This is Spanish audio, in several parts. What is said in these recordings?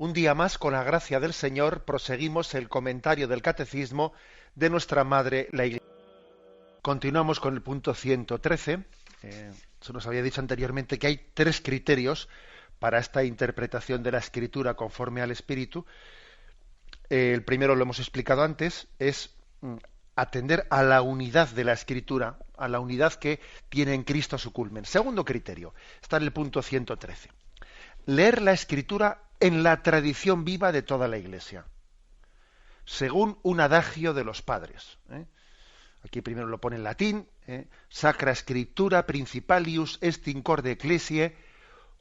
Un día más, con la gracia del Señor, proseguimos el comentario del Catecismo de nuestra Madre, la Iglesia. Continuamos con el punto 113. Se nos había dicho anteriormente que hay tres criterios para esta interpretación de la Escritura conforme al Espíritu. El primero lo hemos explicado antes, es atender a la unidad de la Escritura, a la unidad que tiene en Cristo su culmen. Segundo criterio, está en el punto 113. Leer la Escritura en la tradición viva de toda la Iglesia, según un adagio de los padres. Aquí primero lo pone en latín, Sacra Scriptura principalius est in corde ecclesiae,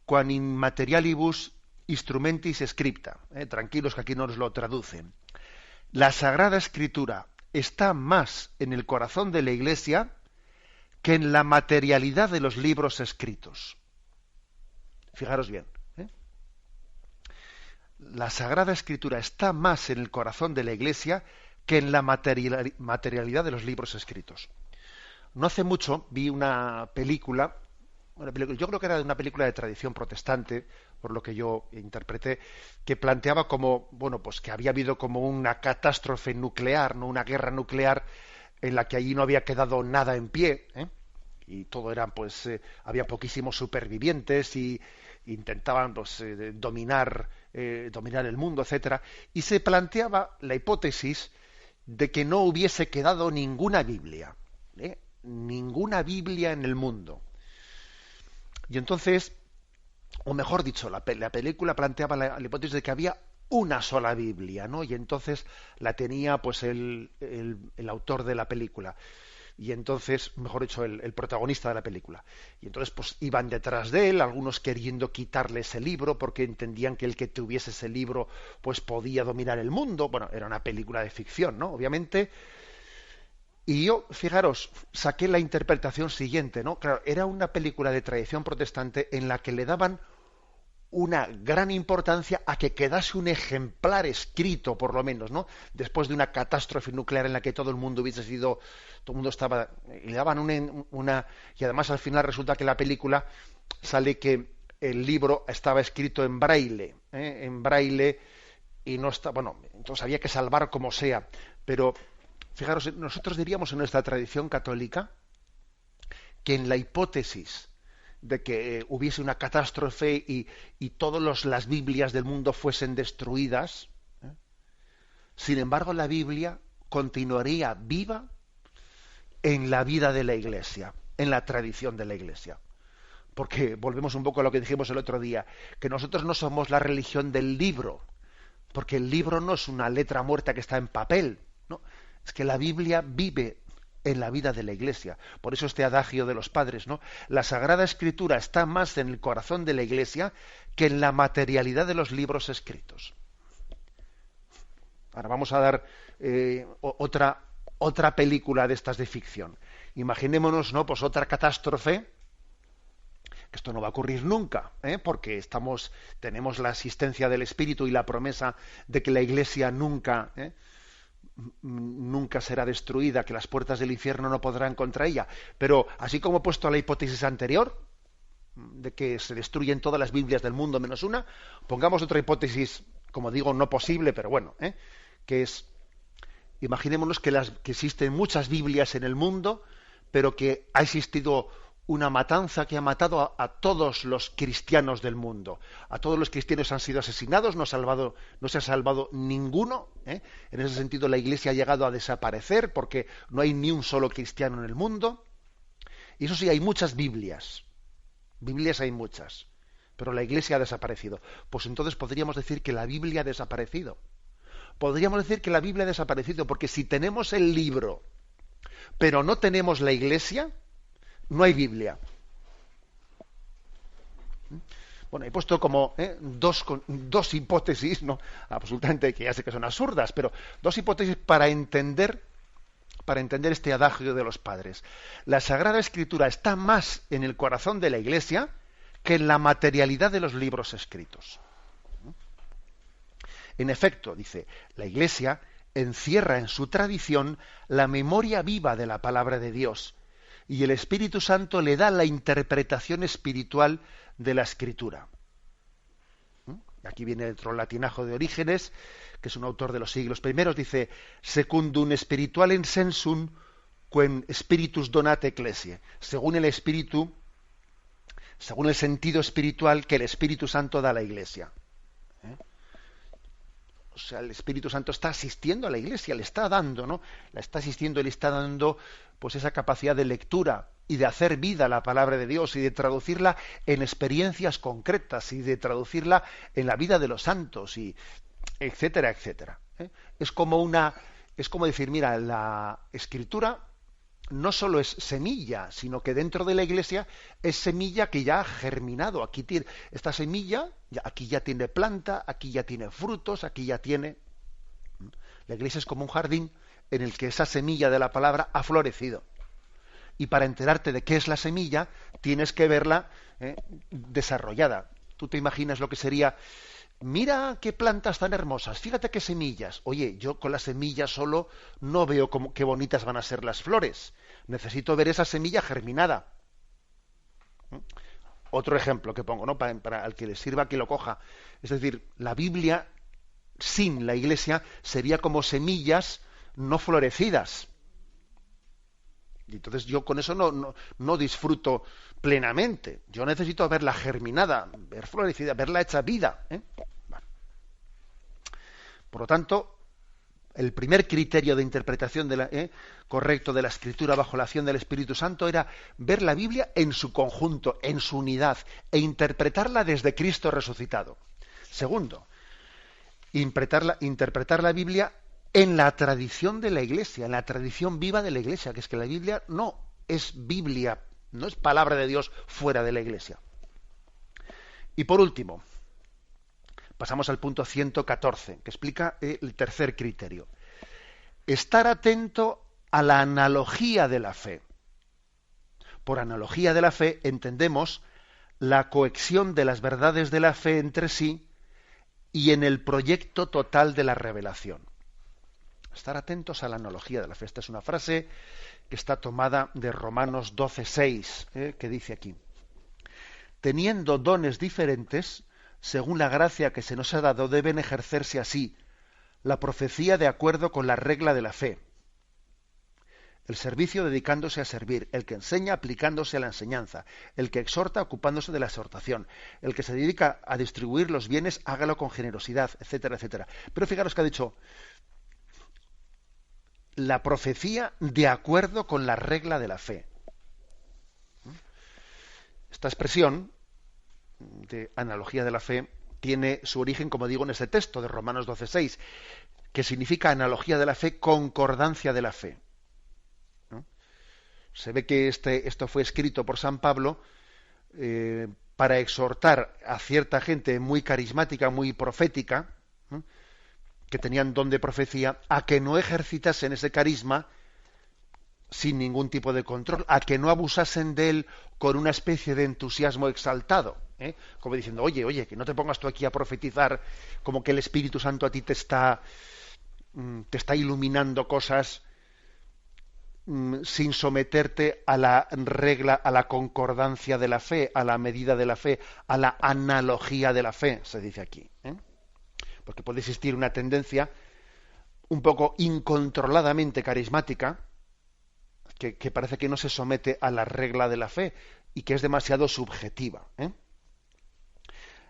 quan in materialibus instrumentis scripta. Tranquilos que aquí no nos lo traducen. La Sagrada Escritura está más en el corazón de la Iglesia que en la materialidad de los libros escritos. Fijaros bien. La Sagrada Escritura está más en el corazón de la Iglesia que en la materialidad de los libros escritos. No hace mucho vi una película, yo creo que era una película de tradición protestante, por lo que yo interpreté, que planteaba como, pues que había habido como una catástrofe nuclear, no una guerra nuclear, en la que allí no había quedado nada en pie, y todo eran, había poquísimos supervivientes y intentaban dominar el mundo, etcétera, y se planteaba la hipótesis de que no hubiese quedado ninguna Biblia en el mundo. Y entonces, o mejor dicho, la película planteaba la hipótesis de que había una sola Biblia, ¿no? Y entonces la tenía el autor de la película. Y entonces, mejor dicho, el protagonista de la película. Y entonces iban detrás de él, algunos queriendo quitarle ese libro porque entendían que el que tuviese ese libro podía dominar el mundo. Bueno, era una película de ficción, ¿no? Obviamente. Y yo, fijaros, saqué la interpretación siguiente, ¿no? Claro, era una película de tradición protestante en la que le daban una gran importancia a que quedase un ejemplar escrito, por lo menos, ¿no? Después de una catástrofe nuclear en la que todo el mundo estaba, y le daban y además al final resulta que la película sale que el libro estaba escrito en braille, y no está, entonces había que salvar como sea, pero fijaros, nosotros diríamos en nuestra tradición católica que en la hipótesis de que hubiese una catástrofe y todas las Biblias del mundo fuesen destruidas, sin embargo la Biblia continuaría viva en la vida de la Iglesia, en la tradición de la Iglesia. Porque volvemos un poco a lo que dijimos el otro día, que nosotros no somos la religión del libro, porque el libro no es una letra muerta que está en papel, ¿no? Es que la Biblia vive en la vida de la Iglesia. Por eso este adagio de los padres, ¿no? La Sagrada Escritura está más en el corazón de la Iglesia que en la materialidad de los libros escritos. Ahora vamos a dar otra película de estas de ficción. Imaginémonos, ¿no? Otra catástrofe, que esto no va a ocurrir nunca, porque tenemos la asistencia del Espíritu y la promesa de que la Iglesia nunca será destruida, que las puertas del infierno no podrán contra ella. Pero así como he puesto la hipótesis anterior, de que se destruyen todas las Biblias del mundo menos una, pongamos otra hipótesis, como digo, no posible, pero bueno, que es, imaginémonos que existen muchas Biblias en el mundo, pero que ha existido una matanza que ha matado a todos los cristianos del mundo. A todos los cristianos han sido asesinados, no se ha salvado ninguno. En ese sentido, la Iglesia ha llegado a desaparecer porque no hay ni un solo cristiano en el mundo. Y eso sí, hay muchas Biblias. Biblias hay muchas. Pero la Iglesia ha desaparecido. Pues entonces podríamos decir que la Biblia ha desaparecido. Podríamos decir que la Biblia ha desaparecido porque si tenemos el libro, pero no tenemos la Iglesia, no hay Biblia. Bueno, he puesto como dos hipótesis, no, absolutamente, que ya sé que son absurdas, pero dos hipótesis para entender este adagio de los padres. La Sagrada Escritura está más en el corazón de la Iglesia que en la materialidad de los libros escritos. En efecto, dice, la Iglesia encierra en su tradición la memoria viva de la palabra de Dios, y el Espíritu Santo le da la interpretación espiritual de la Escritura. Aquí viene otro latinajo de Orígenes, que es un autor de los siglos primeros, dice: secundum spiritualem sensum quem spiritus donate ecclesiae. Según el espíritu, según el sentido espiritual que el Espíritu Santo da a la Iglesia. O sea, el Espíritu Santo está asistiendo a la Iglesia, le está dando, ¿no? La está asistiendo y le está dando, pues, esa capacidad de lectura y de hacer vida la palabra de Dios y de traducirla en experiencias concretas y de traducirla en la vida de los santos, y etcétera, etcétera. Es como decir, mira, la Escritura no solo es semilla, sino que dentro de la Iglesia es semilla que ya ha germinado. Aquí tiene esta semilla, aquí ya tiene planta, aquí ya tiene frutos, aquí ya tiene. La Iglesia es como un jardín en el que esa semilla de la palabra ha florecido. Y para enterarte de qué es la semilla, tienes que verla desarrollada. Tú te imaginas lo que sería: mira qué plantas tan hermosas, fíjate qué semillas. Oye, yo con las semillas solo no veo qué bonitas van a ser las flores. Necesito ver esa semilla germinada. Otro ejemplo que pongo, ¿no? Para al que le sirva que lo coja. Es decir, la Biblia sin la Iglesia sería como semillas no florecidas. Y entonces yo con eso no disfruto plenamente. Yo necesito verla germinada, ver florecida, verla hecha vida. Vale. Por lo tanto, el primer criterio de interpretación correcto de la Escritura bajo la acción del Espíritu Santo era ver la Biblia en su conjunto, en su unidad, e interpretarla desde Cristo resucitado. Segundo, interpretar la Biblia en la tradición de la Iglesia, en la tradición viva de la Iglesia, que es que la Biblia no es Biblia, no es palabra de Dios fuera de la Iglesia. Y por último, pasamos al punto 114, que explica el tercer criterio. Estar atento a la analogía de la fe. Por analogía de la fe entendemos la cohesión de las verdades de la fe entre sí y en el proyecto total de la revelación. Estar atentos a la analogía de la fe. Esta es una frase que está tomada de Romanos 12:6, que dice aquí: teniendo dones diferentes, según la gracia que se nos ha dado, deben ejercerse así: la profecía de acuerdo con la regla de la fe, el servicio dedicándose a servir, el que enseña aplicándose a la enseñanza, el que exhorta ocupándose de la exhortación, el que se dedica a distribuir los bienes hágalo con generosidad, etcétera, etcétera. Pero fijaros que ha dicho la profecía de acuerdo con la regla de la fe. Esta expresión de analogía de la fe tiene su origen, como digo, en este texto de Romanos 12:6, que significa analogía de la fe, concordancia de la fe. ¿No? Se ve que esto fue escrito por San Pablo para exhortar a cierta gente muy carismática, muy profética, ¿no?, que tenían don de profecía, a que no ejercitasen ese carisma sin ningún tipo de control, a que no abusasen de él con una especie de entusiasmo exaltado, como diciendo: oye, que no te pongas tú aquí a profetizar como que el Espíritu Santo a ti te está iluminando cosas sin someterte a la regla, a la concordancia de la fe, a la medida de la fe, a la analogía de la fe, se dice aquí. Porque puede existir una tendencia un poco incontroladamente carismática que parece que no se somete a la regla de la fe y que es demasiado subjetiva.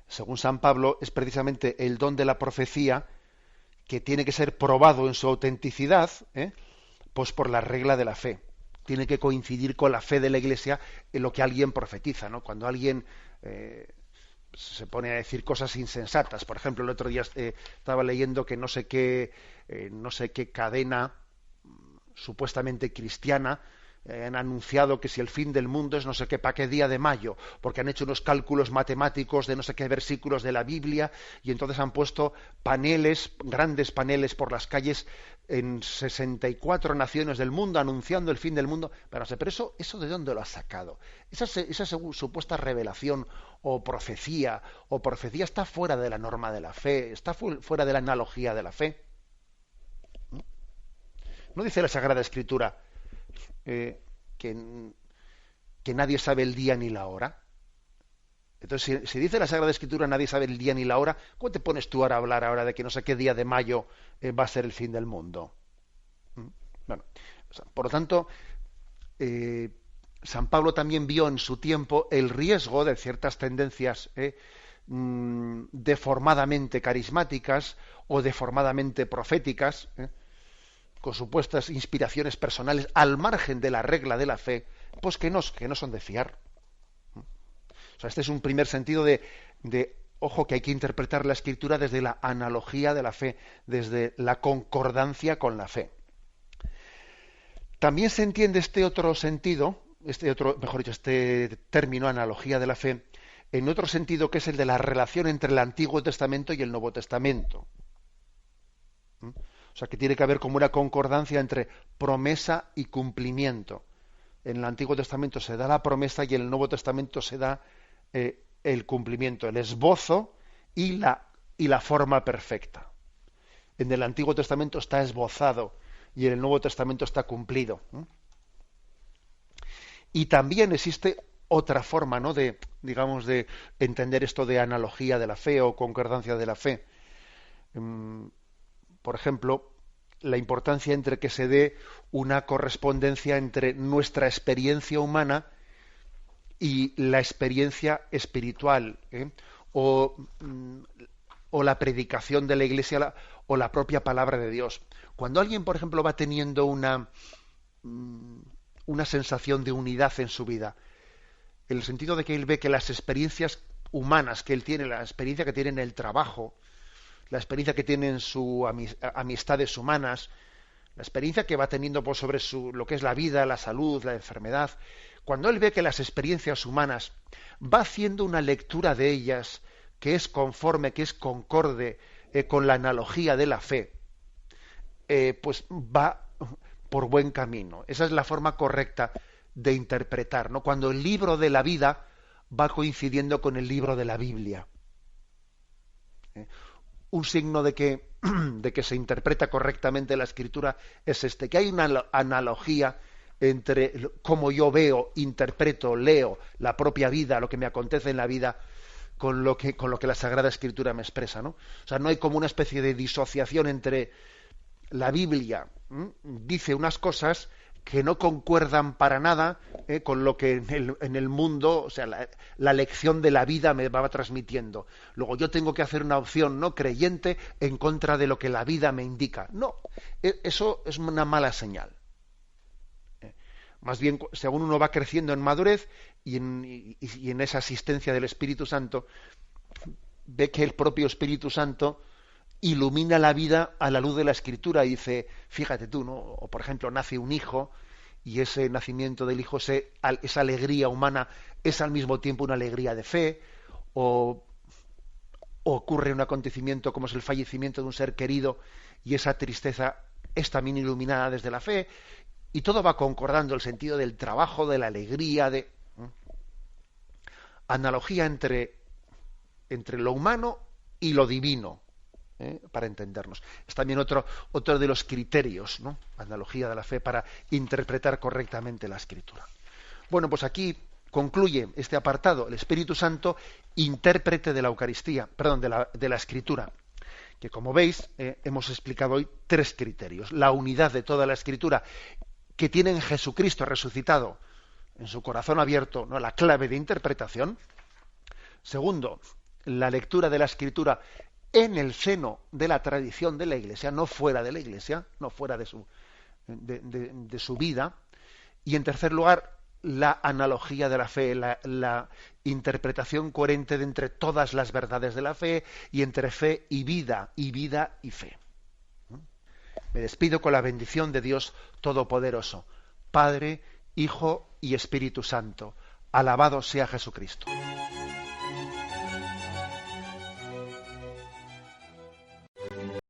Según San Pablo, es precisamente el don de la profecía que tiene que ser probado en su autenticidad, pues por la regla de la fe. Tiene que coincidir con la fe de la Iglesia en lo que alguien profetiza, ¿no? Cuando alguien se pone a decir cosas insensatas. Por ejemplo, el otro día estaba leyendo que no sé qué cadena supuestamente cristiana han anunciado que si el fin del mundo es no sé qué para qué día de mayo, porque han hecho unos cálculos matemáticos de no sé qué versículos de la Biblia, y entonces han puesto grandes paneles por las calles en 64 naciones del mundo anunciando el fin del mundo. Pero eso ¿de dónde lo has sacado? Esa supuesta revelación o profecía está fuera de la norma de la fe, está fuera de la analogía de la fe. ¿No dice la Sagrada Escritura que nadie sabe el día ni la hora? Entonces, si dice la Sagrada Escritura nadie sabe el día ni la hora, ¿cómo te pones tú ahora a hablar ahora de que no sé qué día de mayo va a ser el fin del mundo? ¿Mm? Bueno, o sea, por lo tanto, San Pablo también vio en su tiempo el riesgo de ciertas tendencias deformadamente carismáticas o deformadamente proféticas, con supuestas inspiraciones personales al margen de la regla de la fe, pues que no son de fiar. O sea, este es un primer sentido ojo, que hay que interpretar la Escritura desde la analogía de la fe, desde la concordancia con la fe. También se entiende este otro sentido, mejor dicho, este término, analogía de la fe, en otro sentido que es el de la relación entre el Antiguo Testamento y el Nuevo Testamento. O sea, que tiene que haber como una concordancia entre promesa y cumplimiento. En el Antiguo Testamento se da la promesa y en el Nuevo Testamento se da el cumplimiento, el esbozo y la forma perfecta. En el Antiguo Testamento está esbozado y en el Nuevo Testamento está cumplido. Y también existe otra forma, ¿no?, de entender esto de analogía de la fe o concordancia de la fe. Por ejemplo, la importancia entre que se dé una correspondencia entre nuestra experiencia humana y la experiencia espiritual, o la predicación de la Iglesia o la propia palabra de Dios. Cuando alguien, por ejemplo, va teniendo una sensación de unidad en su vida, en el sentido de que él ve que las experiencias humanas que él tiene, la experiencia que tiene en el trabajo, la experiencia que tiene en sus amistades humanas, la experiencia que va teniendo pues, sobre lo que es la vida, la salud, la enfermedad, cuando él ve que las experiencias humanas va haciendo una lectura de ellas que es conforme, que es concorde con la analogía de la fe, pues va por buen camino. Esa es la forma correcta de interpretar, ¿no? Cuando el libro de la vida va coincidiendo con el libro de la Biblia. Un signo de que se interpreta correctamente la Escritura es que hay una analogía entre cómo yo veo, interpreto, leo la propia vida, lo que me acontece en la vida, con lo que la Sagrada Escritura me expresa, ¿no? O sea, no hay como una especie de disociación entre la Biblia dice unas cosas que no concuerdan para nada con lo que en el mundo, o sea, la lección de la vida me va transmitiendo. Luego yo tengo que hacer una opción no creyente en contra de lo que la vida me indica. No, eso es una mala señal. Más bien, según uno va creciendo en madurez y en esa asistencia del Espíritu Santo, ve que el propio Espíritu Santo ilumina la vida a la luz de la Escritura y dice, fíjate tú, ¿no? O por ejemplo, nace un hijo y ese nacimiento del hijo, esa alegría humana es al mismo tiempo una alegría de fe, o ocurre un acontecimiento como es el fallecimiento de un ser querido y esa tristeza es también iluminada desde la fe, y todo va concordando, el sentido del trabajo, de la alegría, analogía entre lo humano y lo divino. Para entendernos. Es también otro de los criterios, ¿no? Analogía de la fe para interpretar correctamente la Escritura. Bueno, pues aquí concluye este apartado, el Espíritu Santo, intérprete de la Eucaristía, perdón, de la Escritura, que como veis hemos explicado hoy 3 criterios. La unidad de toda la Escritura que tiene en Jesucristo resucitado, en su corazón abierto, ¿no?, la clave de interpretación. Segundo, la lectura de la Escritura en el seno de la tradición de la Iglesia, no fuera de la Iglesia, no fuera de su vida. Y en tercer lugar, la analogía de la fe, la interpretación coherente de entre todas las verdades de la fe y entre fe y vida y fe. Me despido con la bendición de Dios Todopoderoso, Padre, Hijo y Espíritu Santo. Alabado sea Jesucristo.